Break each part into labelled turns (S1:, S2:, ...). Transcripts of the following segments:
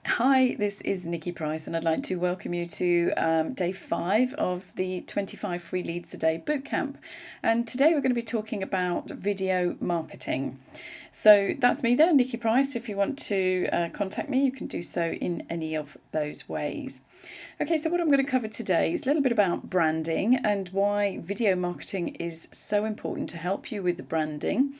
S1: Hi, this is Nicky Price, and I'd like to welcome you to day 5 of the 25 Free Leads a Day Bootcamp. And today we're going to be talking about video marketing. So that's me there, Nicky Price. If you want to contact me, you can do so in any of those ways. Okay, so what I'm going to cover today is a little bit about branding and why video marketing is so important to help you with the branding,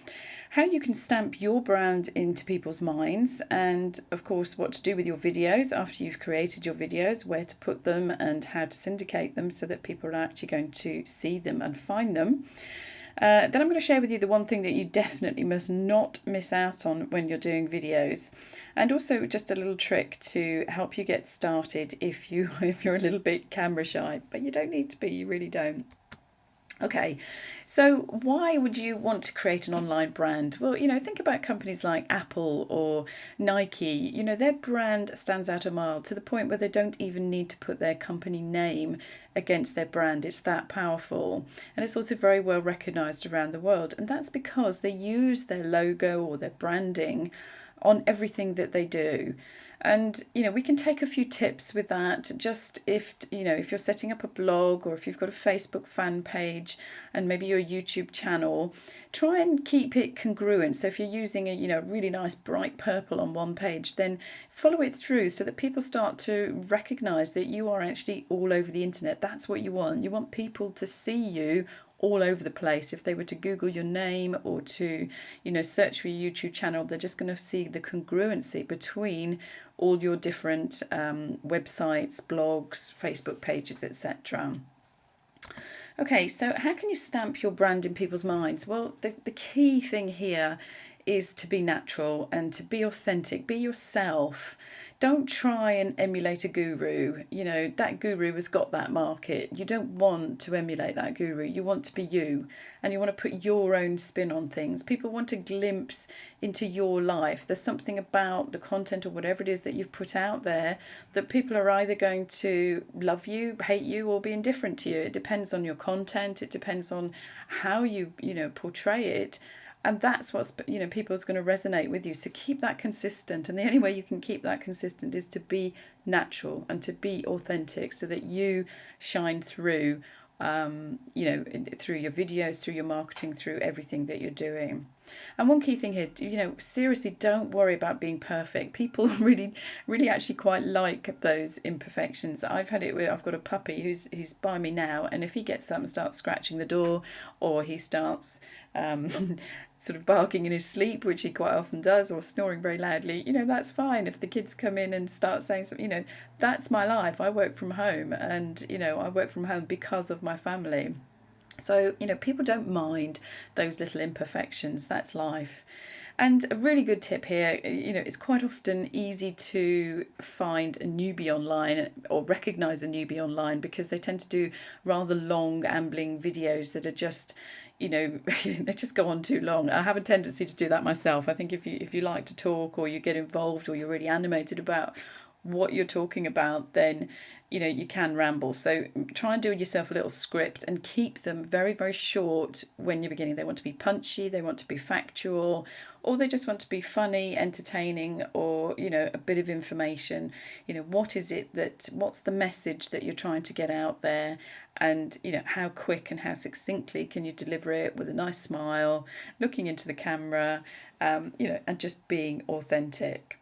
S1: how you can stamp your brand into people's minds, and of course what to do with your videos after you've created your videos, where to put them and how to syndicate them so that people are actually going to see them and find them. Then I'm going to share with you the one thing that you definitely must not miss out on when you're doing videos, and also just a little trick to help you get started if you're a little bit camera shy, but you don't need to be, you really don't. Okay, so why would you want to create an online brand? Well, think about companies like Apple or Nike. Their brand stands out a mile to the point where they don't even need to put their company name against their brand. It's that powerful. And it's also very well recognized around the world. And that's because they use their logo or their branding on everything that they do. And we can take a few tips with that. Just if you're setting up a blog, or if you've got a Facebook fan page and maybe your YouTube channel, try and keep it congruent. So if you're using a really nice bright purple on one page, then follow it through so that people start to recognize that you are actually all over the internet. That's what you want. You want people to see you all over the place. If they were to Google your name or to search for your YouTube channel, they're just going to see the congruency between all your different websites, blogs, Facebook pages, etc. Okay, so how can you stamp your brand in people's minds? Well, the key thing here is to be natural and to be authentic, be yourself. Don't try and emulate a guru. That guru has got that market. You don't want to emulate that guru. You want to be you, and you want to put your own spin on things. People want a glimpse into your life. There's something about the content or whatever it is that you've put out there that people are either going to love you, hate you, or be indifferent to you. It depends on your content. It depends on how you portray it, and that's what's people's going to resonate with you. So keep that consistent, and the only way you can keep that consistent is to be natural and to be authentic so that you shine through, through your videos, through your marketing, through everything that you're doing. And one key thing here, seriously, don't worry about being perfect. People really, really actually quite like those imperfections. I've had it where I've got a puppy who's by me now, and if he gets up and starts scratching the door, or he starts sort of barking in his sleep, which he quite often does, or snoring very loudly, that's fine. If the kids come in and start saying something, that's my life. I work from home, and I work from home because of my family. So, people don't mind those little imperfections. That's life. And a really good tip here, it's quite often easy to find a newbie online or recognize a newbie online because they tend to do rather long, ambling videos that are just, they just go on too long. I have a tendency to do that myself. I think if you like to talk, or you get involved, or you're really animated about what you're talking about, then you can ramble. So try and do yourself a little script and keep them very, very short when you're beginning. They want to be punchy, they want to be factual, or they just want to be funny, entertaining, or a bit of information. What's the message that you're trying to get out there, and how quick and how succinctly can you deliver it with a nice smile, looking into the camera, and just being authentic.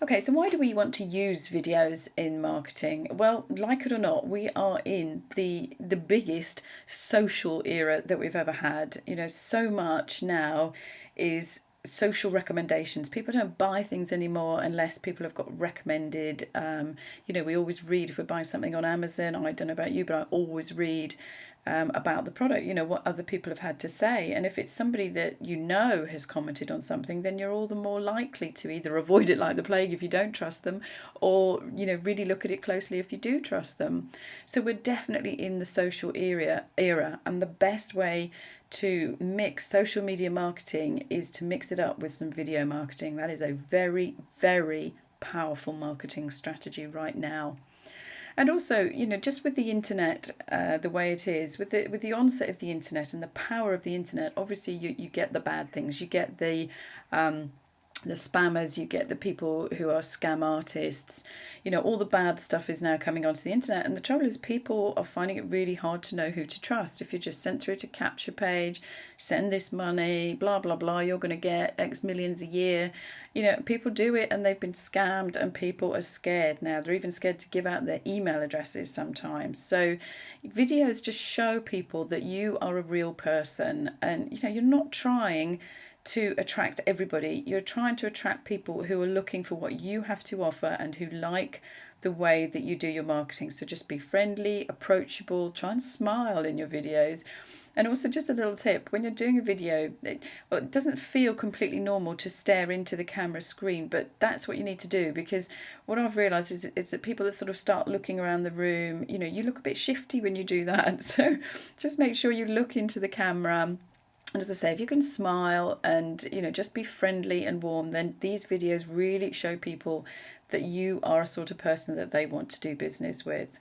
S1: Okay, so why do we want to use videos in marketing? Well, like it or not, we are in the biggest social era that we've ever had. So much now is social recommendations. People don't buy things anymore unless people have got recommended. We always read if we're buying something on Amazon. I don't know about you, but I always read about the product, what other people have had to say. And if it's somebody that has commented on something, then you're all the more likely to either avoid it like the plague if you don't trust them, or really look at it closely if you do trust them. So we're definitely in the social era, and the best way to mix social media marketing is to mix it up with some video marketing. That is a very, very powerful marketing strategy right now. And also, just with the internet, the way it is, with the onset of the internet and the power of the internet, obviously you get the bad things. You get the the spammers, you get the people who are scam artists, all the bad stuff is now coming onto the internet. And the trouble is, people are finding it really hard to know who to trust. If you're just sent through to capture page, send this money, blah, blah, blah, you're going to get X millions a year. People do it and they've been scammed, and people are scared now. They're even scared to give out their email addresses sometimes. So videos just show people that you are a real person, and, you're not trying to attract everybody. You're trying to attract people who are looking for what you have to offer and who like the way that you do your marketing. So just be friendly, approachable, try and smile in your videos. And also, just a little tip, when you're doing a video, it doesn't feel completely normal to stare into the camera screen, but that's what you need to do, because what I've realised is that people that sort of start looking around the room, you look a bit shifty when you do that. So just make sure you look into the camera. And as I say, if you can smile and, just be friendly and warm, then these videos really show people that you are a sort of person that they want to do business with.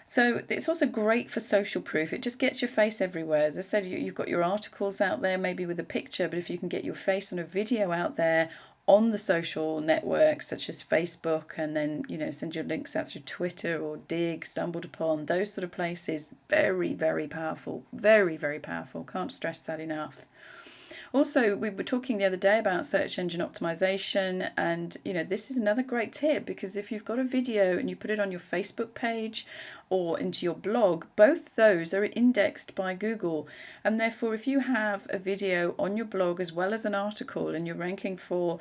S1: So it's also great for social proof. It just gets your face everywhere. As I said, you've got your articles out there, maybe with a picture, but if you can get your face on a video out there on the social networks such as Facebook, and then send your links out through Twitter or Dig, Stumbled Upon, those sort of places, very, very powerful, very, very powerful. Can't stress that enough. Also, we were talking the other day about search engine optimization, and this is another great tip, because if you've got a video and you put it on your Facebook page or into your blog, both those are indexed by Google, and therefore if you have a video on your blog as well as an article and you're ranking for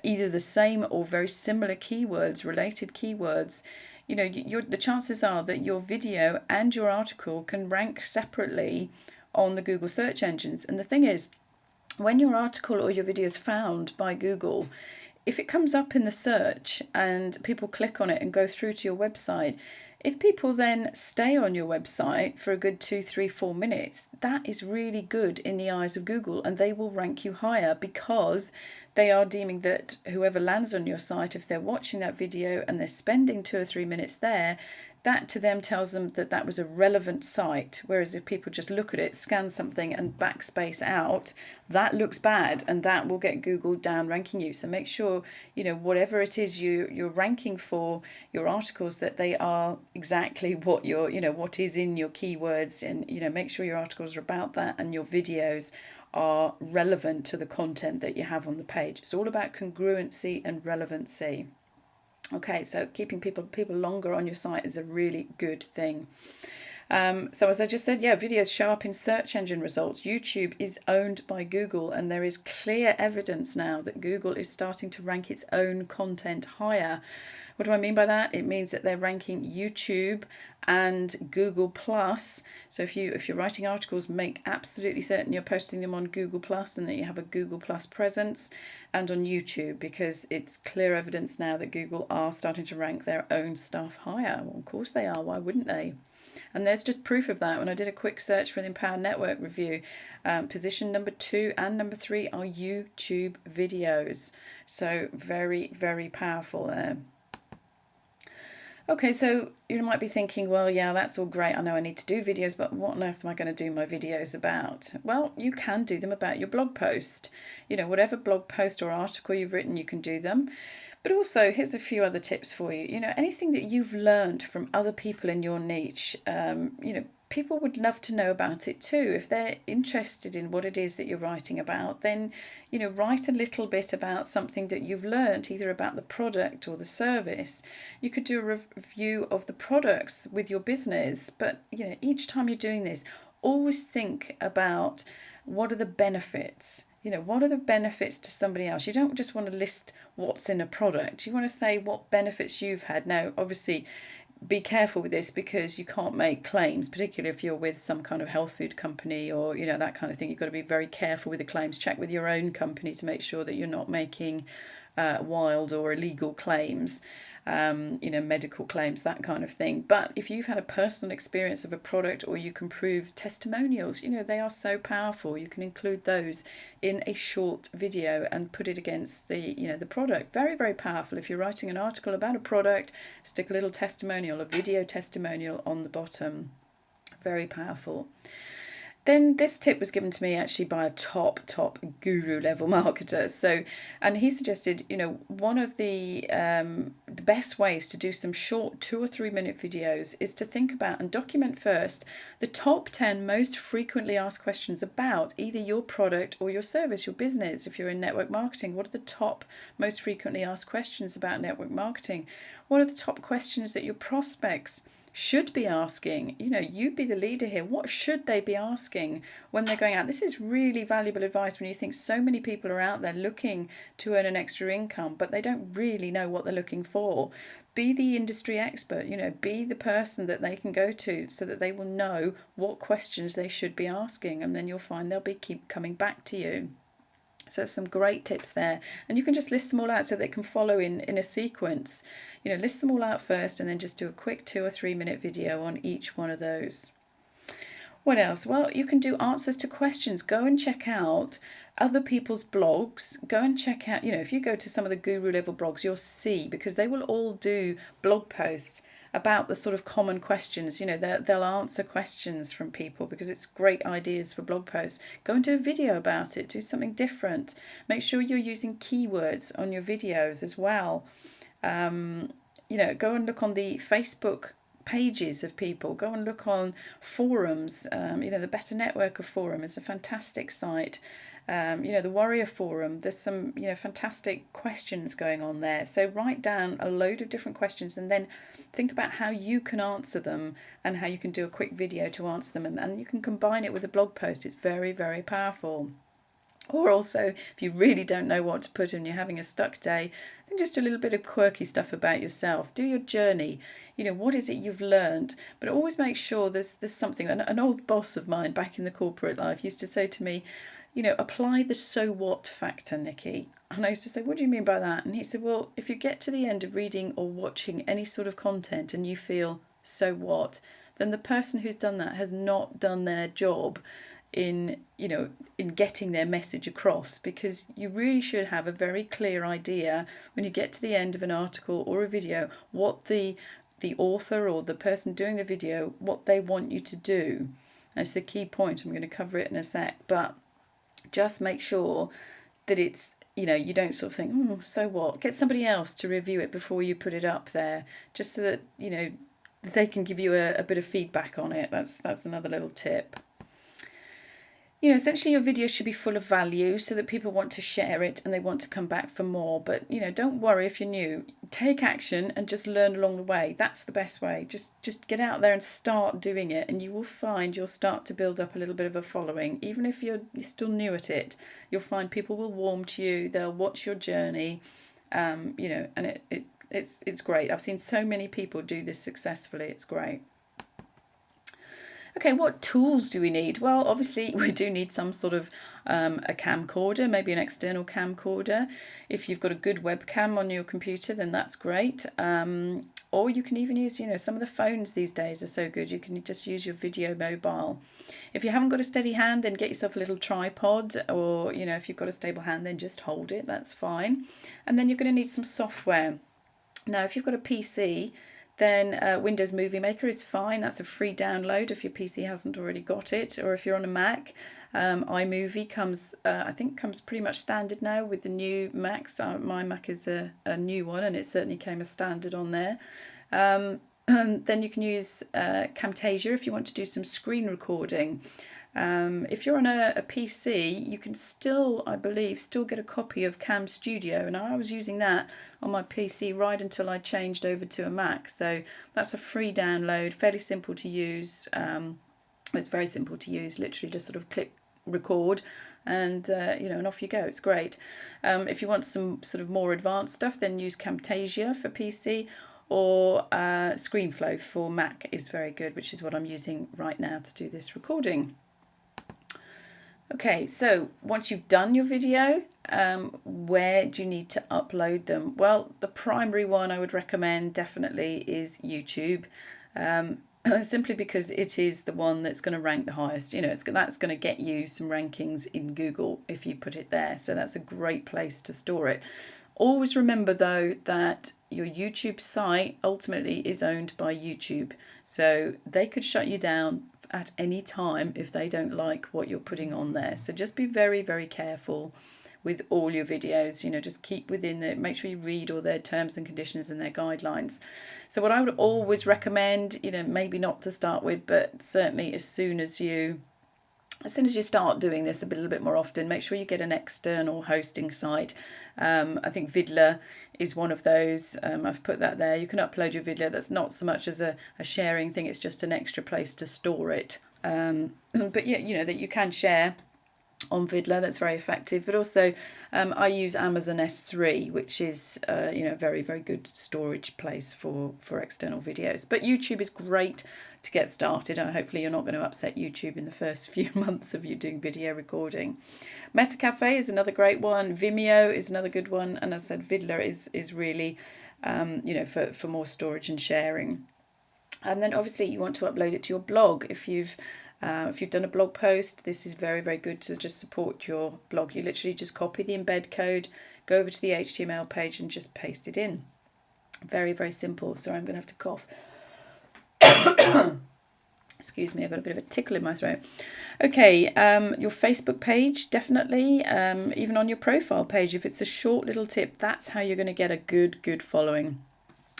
S1: either the same or very similar keywords, related keywords, the chances are that your video and your article can rank separately on the Google search engines. And the thing is, when your article or your video is found by Google, if it comes up in the search and people click on it and go through to your website, if people then stay on your website for a good 2, 3, 4 minutes, that is really good in the eyes of Google, and they will rank you higher, because they are deeming that whoever lands on your site, if they're watching that video and they're spending 2 or 3 minutes there, that to them tells them that that was a relevant site. Whereas if people just look at it, scan something and backspace out, that looks bad, and that will get Google down ranking you. So make sure, whatever it is you're ranking for your articles, that they are exactly what what is in your keywords, and, make sure your articles are about that and your videos are relevant to the content that you have on the page. It's all about congruency and relevancy. Okay, so keeping people longer on your site is a really good thing. So as I just said, videos show up in search engine results. YouTube is owned by Google, and there is clear evidence now that Google is starting to rank its own content higher. What do I mean by that? It means that they're ranking YouTube and Google Plus. So if you're writing articles, make absolutely certain you're posting them on Google Plus and that you have a Google Plus presence, and on YouTube, because it's clear evidence now that Google are starting to rank their own stuff higher. Well, of course they are. Why wouldn't they? And there's just proof of that. When I did a quick search for the Empowered Network review, position number 2 and number 3 are YouTube videos. So very, very powerful there. Okay, so you might be thinking, well, yeah, that's all great. I know I need to do videos, but what on earth am I going to do my videos about? Well, you can do them about your blog post. Whatever blog post or article you've written, you can do them. But also, here's a few other tips for you. Anything that you've learned from other people in your niche, people would love to know about it too. If they're interested in what it is that you're writing about, then, write a little bit about something that you've learned, either about the product or the service. You could do a review of the products with your business, but, each time you're doing this, always think about what are the benefits. What are the benefits to somebody else? You don't just want to list what's in a product. You want to say what benefits you've had. Now, obviously, be careful with this, because you can't make claims, particularly if you're with some kind of health food company or, that kind of thing. You've got to be very careful with the claims. Check with your own company to make sure that you're not making wild or illegal claims, medical claims, that kind of thing. But if you've had a personal experience of a product, or you can prove testimonials, they are so powerful. You can include those in a short video and put it against the product. Very, very powerful. If you're writing an article about a product, stick a little testimonial, a video testimonial on the bottom. Very powerful. Then this tip was given to me actually by a top guru level marketer. So, and he suggested, one of the best ways to do some short 2 or 3 minute videos is to think about and document first the top 10 most frequently asked questions about either your product or your service, your business. If you're in network marketing, what are the top most frequently asked questions about network marketing? What are the top questions that your prospects should be asking? You be the leader here. What should they be asking when they're going out? This is really valuable advice when you think so many people are out there looking to earn an extra income, but they don't really know what they're looking for. Be the industry expert, be the person that they can go to so that they will know what questions they should be asking, and then you'll find they'll keep coming back to you. So some great tips there, and you can just list them all out so they can follow in a sequence. List them all out first and then just do a quick 2 or 3 minute video on each one of those. What else? Well, you can do answers to questions. Go and check out other people's blogs. Go and check out, if you go to some of the guru level blogs, you'll see, because they will all do blog posts about the sort of common questions. They'll answer questions from people because it's great ideas for blog posts. Go and do a video about it. Do something different. Make sure you're using keywords on your videos as well. Go and look on the Facebook pages of people. Go and look on forums. The Better Networker forum is a fantastic site. The Warrior Forum, there's some, fantastic questions going on there. So write down a load of different questions and then think about how you can answer them and how you can do a quick video to answer them. And you can combine it with a blog post. It's very, very powerful. Or also, if you really don't know what to put and you're having a stuck day, then just a little bit of quirky stuff about yourself. Do your journey. What is it you've learned? But always make sure there's something. An old boss of mine back in the corporate life used to say to me, apply the so what factor, Nicky. And I used to say, what do you mean by that? And he said, well, if you get to the end of reading or watching any sort of content and you feel, so what? Then the person who's done that has not done their job in getting their message across, because you really should have a very clear idea when you get to the end of an article or a video what the author or the person doing the video, what they want you to do. That's the key point. I'm going to cover it in a sec, but just make sure that it's, you don't sort of think, so what? Get somebody else to review it before you put it up there, just so that, they can give you a bit of feedback on it. That's another little tip. Essentially your video should be full of value so that people want to share it and they want to come back for more. But, don't worry if you're new. Take action and just learn along the way. That's the best way. Just get out there and start doing it, and you will find you'll start to build up a little bit of a following. Even if you're still new at it, you'll find people will warm to you. They'll watch your journey, and it's great. I've seen so many people do this successfully. It's great. Okay, what tools do we need? Well, obviously we do need some sort of a camcorder, maybe an external camcorder. If you've got a good webcam on your computer, then that's great. Or you can even use, some of the phones these days are so good. You can just use your video mobile. If you haven't got a steady hand, then get yourself a little tripod, or, if you've got a stable hand, then just hold it. That's fine. And then you're going to need some software. Now, if you've got a PC, then Windows Movie Maker is fine. That's a free download if your PC hasn't already got it. Or if you're on a Mac, iMovie comes pretty much standard now with the new Macs. My Mac is a new one, and it certainly came as standard on there. And then you can use Camtasia if you want to do some screen recording. If you're on a PC, you can still, I believe, get a copy of Cam Studio, and I was using that on my PC right until I changed over to a Mac. So that's a free download, fairly simple to use. It's very simple to use, literally just sort of click record and and off you go. It's great. If you want some sort of more advanced stuff, then use Camtasia for PC, or ScreenFlow for Mac is very good, which is what I'm using right now to do this recording. Okay, so once you've done your video, where do you need to upload them? Well, the primary one I would recommend definitely is YouTube, simply because it is the one that's going to rank the highest. That's going to get you some rankings in Google if you put it there. So that's a great place to store it. Always remember, though, that your YouTube site ultimately is owned by YouTube. So they could shut you down at any time if they don't like what you're putting on there. So just be very, very careful with all your videos. Just keep within it. Make sure you read all their terms and conditions and their guidelines. So what I would always recommend, maybe not to start with, but certainly as soon as you start doing this a little bit more often, make sure you get an external hosting site. I think Vidler is one of those. I've put that there. You can upload your Vidler. That's not so much as a sharing thing. It's just an extra place to store it. But yeah, that you can share on Vidler. That's very effective. But also I use Amazon S3, which is a very, very good storage place for external videos. But YouTube is great to get started. Hopefully you're not going to upset YouTube in the first few months of you doing video recording. Metacafe is another great one. Vimeo is another good one. And as I said, Vidler is really for more storage and sharing. And then obviously you want to upload it to your blog. If you've done a blog post, this is very, very good to just support your blog. You literally just copy the embed code, go over to the HTML page and just paste it in. Very, very simple. Sorry, I'm going to have to cough. Excuse me, I've got a bit of a tickle in my throat. Okay, your Facebook page, definitely. Even on your profile page, if it's a short little tip, that's how you're going to get a good following.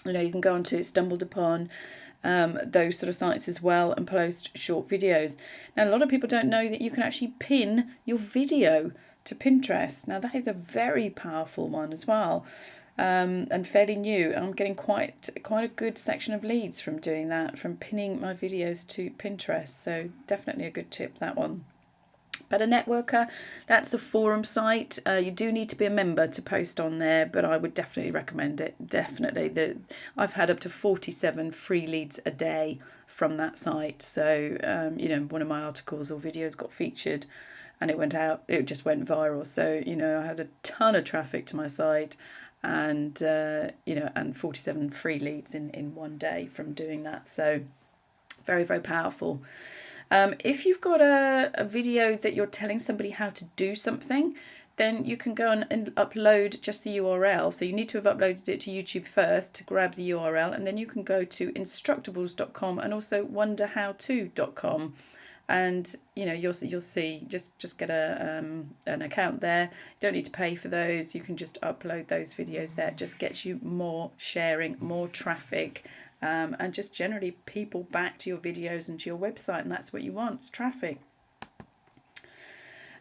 S1: You can go on to Stumbled Upon, those sort of sites as well, and post short videos. Now, a lot of people don't know that you can actually pin your video to Pinterest. Now, that is a very powerful one as well, and fairly new. I'm getting quite a good section of leads from doing that, from pinning my videos to Pinterest. So definitely a good tip, that one. But a networker, that's a forum site. You do need to be a member to post on there, but I would definitely recommend it. Definitely. I've had up to 47 free leads a day from that site. So, one of my articles or videos got featured and it went out. It just went viral. So, I had a ton of traffic to my site and 47 free leads in one day from doing that. So very, very powerful. If you've got a video that you're telling somebody how to do something, then you can go and upload just the URL. So you need to have uploaded it to YouTube first to grab the URL, and then you can go to instructables.com and also wonderhowto.com. And you'll see, just get an account there. You don't need to pay for those. You can just upload those videos there. It just gets you more sharing, more traffic, and just generally people back to your videos and to your website, and that's what you want, it's traffic.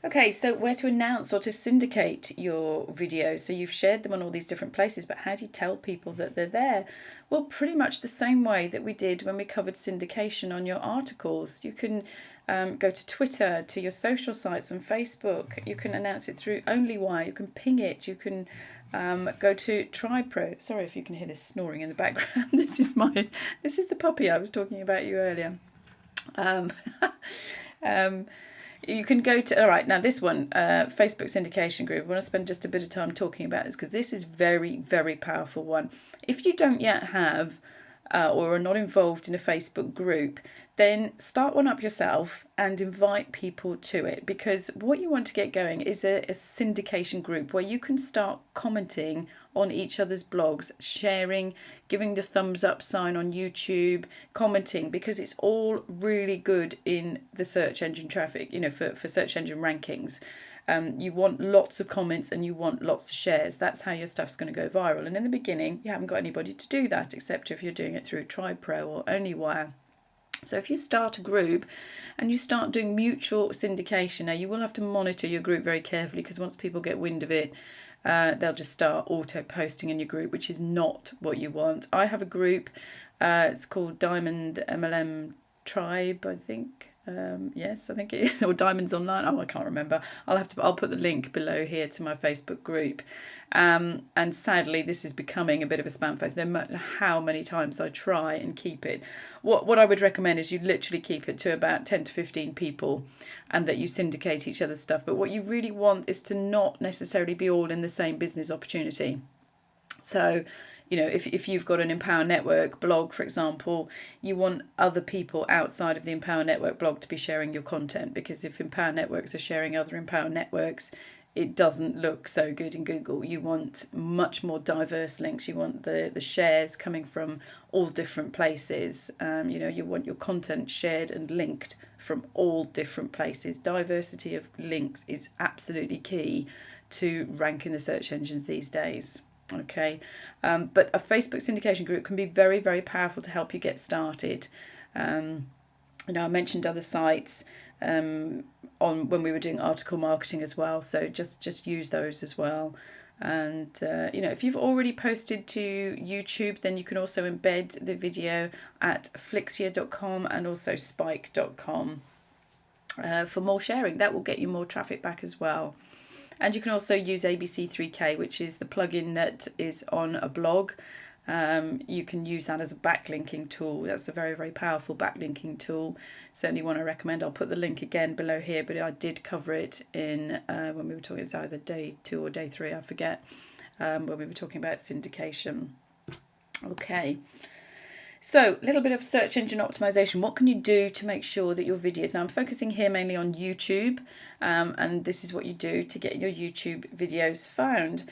S1: Okay, so where to announce or to syndicate your videos. So you've shared them on all these different places, but how do you tell people that they're there? Well, pretty much the same way that we did when we covered syndication on your articles. You can go to Twitter, to your social sites on Facebook. You can announce it through OnlyWire. You can ping it. You can go to TriPro. Sorry if you can hear this snoring in the background. This is the puppy I was talking about you earlier. You can go to, all right, now this one, Facebook syndication group. I want to spend just a bit of time talking about this because this is very, very powerful one. If you don't yet have or are not involved in a Facebook group, then start one up yourself and invite people to it, because what you want to get going is a syndication group where you can start commenting on each other's blogs, sharing, giving the thumbs up sign on YouTube, commenting, because it's all really good in the search engine traffic, for search engine rankings. You want lots of comments and you want lots of shares. That's how your stuff's going to go viral. And in the beginning, you haven't got anybody to do that, except if you're doing it through TriPro or OnlyWire. So if you start a group and you start doing mutual syndication, now you will have to monitor your group very carefully, because once people get wind of it, they'll just start auto-posting in your group, which is not what you want. I have a group, it's called Diamond MLM Tribe, I think. Yes, I think it is, or Diamonds Online. Oh, I can't remember. I'll put the link below here to my Facebook group. And sadly, this is becoming a bit of a spam fest, no matter how many times I try and keep it. What I would recommend is you literally keep it to about 10 to 15 people, and that you syndicate each other's stuff. But what you really want is to not necessarily be all in the same business opportunity. So, if you've got an Empower Network blog, for example, you want other people outside of the Empower Network blog to be sharing your content, because if Empower Networks are sharing other Empower Networks, it doesn't look so good in Google. You want much more diverse links. You want the shares coming from all different places. You want your content shared and linked from all different places. Diversity of links is absolutely key to rank in the search engines these days. Okay, but a Facebook syndication group can be very, very powerful to help you get started. I mentioned other sites on when we were doing article marketing as well, so just use those as well. And if you've already posted to YouTube, then you can also embed the video at flixia.com and also spike.com for more sharing. That will get you more traffic back as well. And you can also use ABC3K, which is the plugin that is on a blog. You can use that as a backlinking tool. That's a very, very powerful backlinking tool. Certainly one I recommend. I'll put the link again below here, but I did cover it in when we were talking, it's either day 2 or day 3, I forget, when we were talking about syndication. Okay. So, a little bit of search engine optimization. What can you do to make sure that your videos... Now, I'm focusing here mainly on YouTube, and this is what you do to get your YouTube videos found.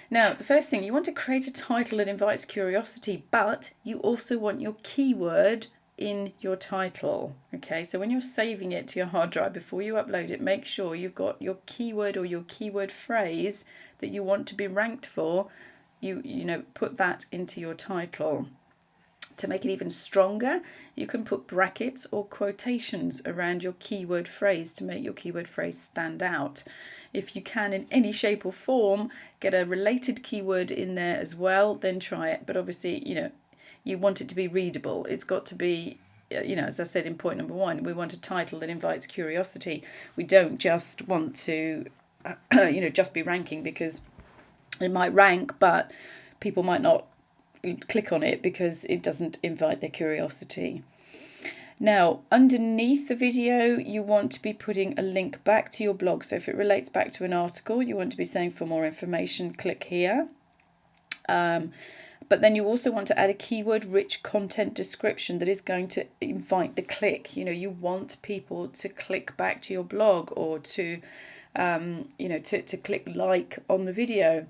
S1: Now, the first thing, you want to create a title that invites curiosity, but you also want your keyword in your title. Okay, so when you're saving it to your hard drive, before you upload it, make sure you've got your keyword or your keyword phrase that you want to be ranked for. Put that into your title. To make it even stronger, you can put brackets or quotations around your keyword phrase to make your keyword phrase stand out. If you can, in any shape or form, get a related keyword in there as well, then try it. But obviously, you want it to be readable. It's got to be, as I said in point number 1, we want a title that invites curiosity. We don't just want to, just be ranking, because it might rank, but people might not click on it because it doesn't invite their curiosity. Now, underneath the video, you want to be putting a link back to your blog. So if it relates back to an article, you want to be saying, for more information, click here. But then you also want to add a keyword-rich content description that is going to invite the click. You want people to click back to your blog, or to click like on the video.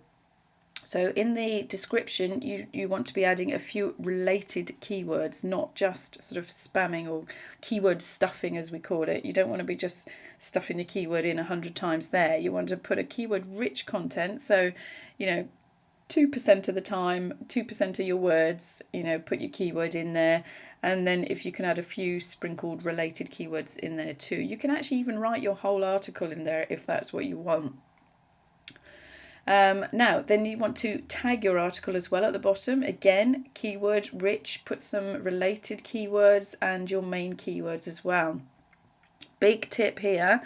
S1: So in the description, you want to be adding a few related keywords, not just sort of spamming or keyword stuffing, as we call it. You don't want to be just stuffing the keyword in 100 times there. You want to put a keyword-rich content. So, 2% of the time, 2% of your words, put your keyword in there. And then if you can add a few sprinkled related keywords in there too. You can actually even write your whole article in there if that's what you want. Now, then you want to tag your article as well at the bottom. Again, keyword rich, put some related keywords and your main keywords as well. Big tip here.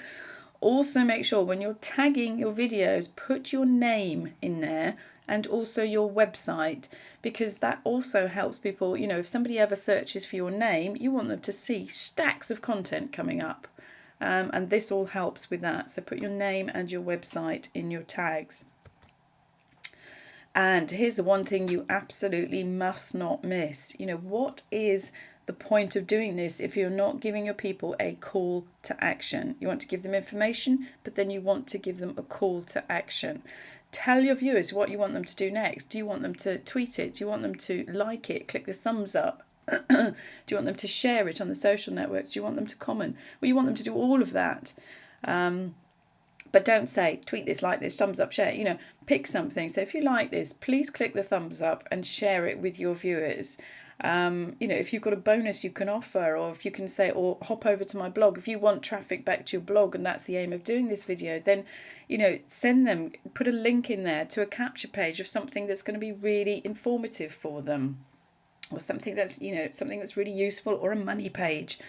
S1: Also make sure when you're tagging your videos, put your name in there and also your website, because that also helps people. If somebody ever searches for your name, you want them to see stacks of content coming up. And this all helps with that. So put your name and your website in your tags. And here's the one thing you absolutely must not miss. What is the point of doing this if you're not giving your people a call to action? You want to give them information, but then you want to give them a call to action. Tell your viewers what you want them to do next. Do you want them to tweet it? Do you want them to like it, click the thumbs up? Do you want them to share it on the social networks? Do you want them to comment? Well, you want them to do all of that. But don't say, tweet this, like this, thumbs up, share. Pick something. So if you like this, please click the thumbs up and share it with your viewers. If you've got a bonus you can offer, or if you can say, or hop over to my blog. If you want traffic back to your blog and that's the aim of doing this video, then, send them, put a link in there to a capture page of something that's going to be really informative for them, or something that's, something that's really useful, or a money page.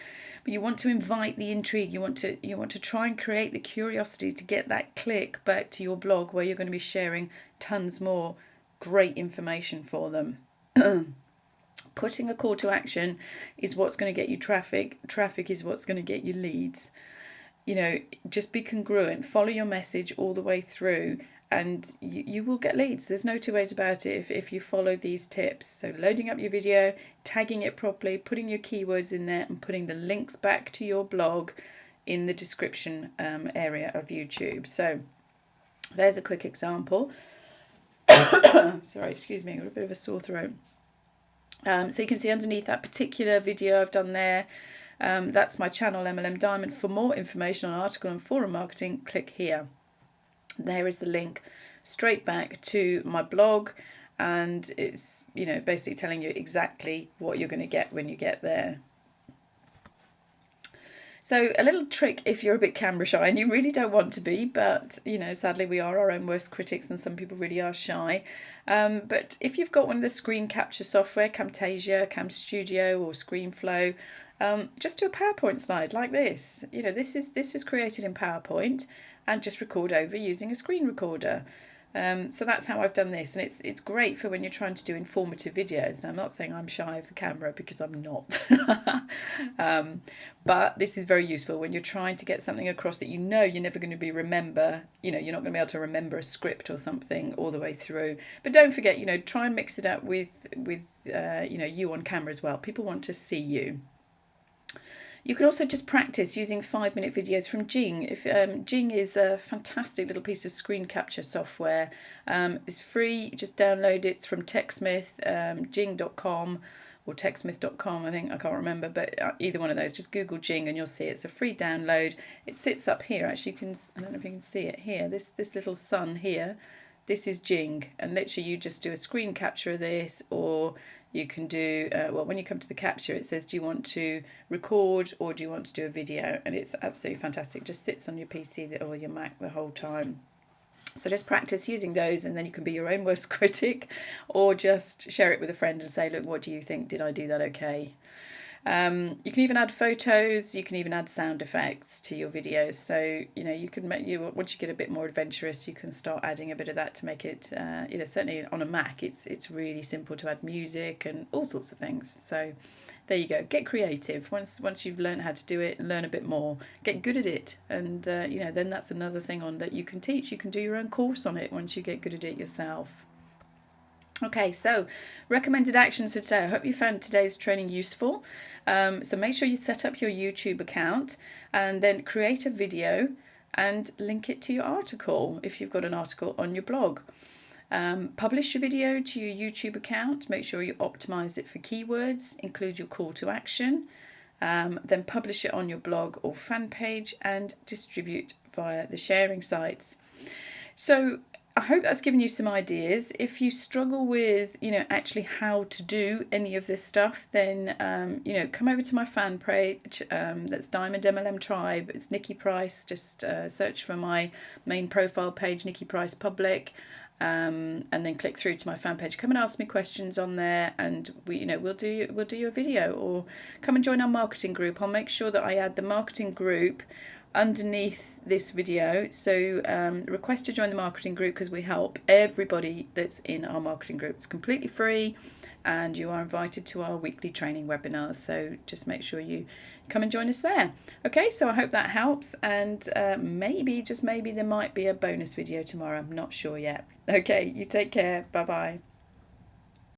S1: But you want to invite the intrigue. You want to try and create the curiosity to get that click back to your blog, where you're going to be sharing tons more great information for them. Putting a call to action is what's going to get you traffic. Traffic is what's going to get you leads. Just be congruent. Follow your message all the way through, and you will get leads. There's no two ways about it if you follow these tips. So loading up your video, tagging it properly, putting your keywords in there, and putting the links back to your blog in the description area of YouTube. So There's a quick example. Sorry, excuse me, I've got a bit of a sore throat. So you can see underneath that particular video I've done there, that's my channel, MLM Diamond. For more information on article and forum marketing, click here. There is the link straight back to my blog, and it's, you know, basically telling you exactly what you're going to get when you get there. So a little trick if you're a bit camera shy, and you really don't want to be, but, you know, sadly we are our own worst critics and some people really are shy. But if you've got one of the screen capture software, Camtasia, Cam Studio or ScreenFlow, just do a PowerPoint slide like this. You know, this is created in PowerPoint, and just record over using a screen recorder. So that's how I've done this, and it's great for when you're trying to do informative videos. And I'm not saying I'm shy of the camera, because I'm not. But this is very useful when you're trying to get something across that you know you're never going to you're not going to be able to remember a script or something all the way through. But don't forget, you know, try and mix it up with you on camera as well. People want to see you. You can also just practice using 5-minute videos from Jing. Jing is a fantastic little piece of screen capture software. It's free. Just download it. It's from TechSmith, Jing.com or TechSmith.com. I can't remember, but either one of those. Just Google Jing and you'll see it. It's a free download. It sits up here. Actually, I don't know if you can see it here. This little sun here. This is Jing, and literally you just do a screen capture of this, or you can do, when you come to the capture, it says, do you want to record or do you want to do a video? And it's absolutely fantastic. It just sits on your PC or your Mac the whole time. So just practice using those, and then you can be your own worst critic, or just share it with a friend and say, look, what do you think? Did I do that okay? You can even add photos, you can even add sound effects to your videos. So, you know, you can once you get a bit more adventurous, you can start adding a bit of that to make it, certainly on a Mac, it's really simple to add music and all sorts of things. So there you go. Get creative. Once you've learned how to do it, learn a bit more, get good at it. And, then that's another thing on that you can teach. You can do your own course on it once you get good at it yourself. Okay, so recommended actions for today. I hope you found today's training useful. So make sure you set up your YouTube account and then create a video and link it to your article if you've got an article on your blog. Publish your video to your YouTube account. Make sure you optimize it for keywords, include your call to action, then publish it on your blog or fan page and distribute via the sharing sites. So I hope that's given you some ideas. If you struggle with, actually how to do any of this stuff, then, come over to my fan page. That's Diamond MLM Tribe. It's Nicky Price. Just search for my main profile page, Nicky Price Public, and then click through to my fan page. Come and ask me questions on there, and we'll do you a video, or come and join our marketing group. I'll make sure that I add the marketing group underneath this video. So request to join the marketing group, because we help everybody that's in our marketing group. It's completely free, and you are invited to our weekly training webinars. So just make sure you come and join us there. Okay, so I hope that helps, and maybe, just maybe, there might be a bonus video tomorrow. I'm not sure yet. Okay, you take care. Bye bye.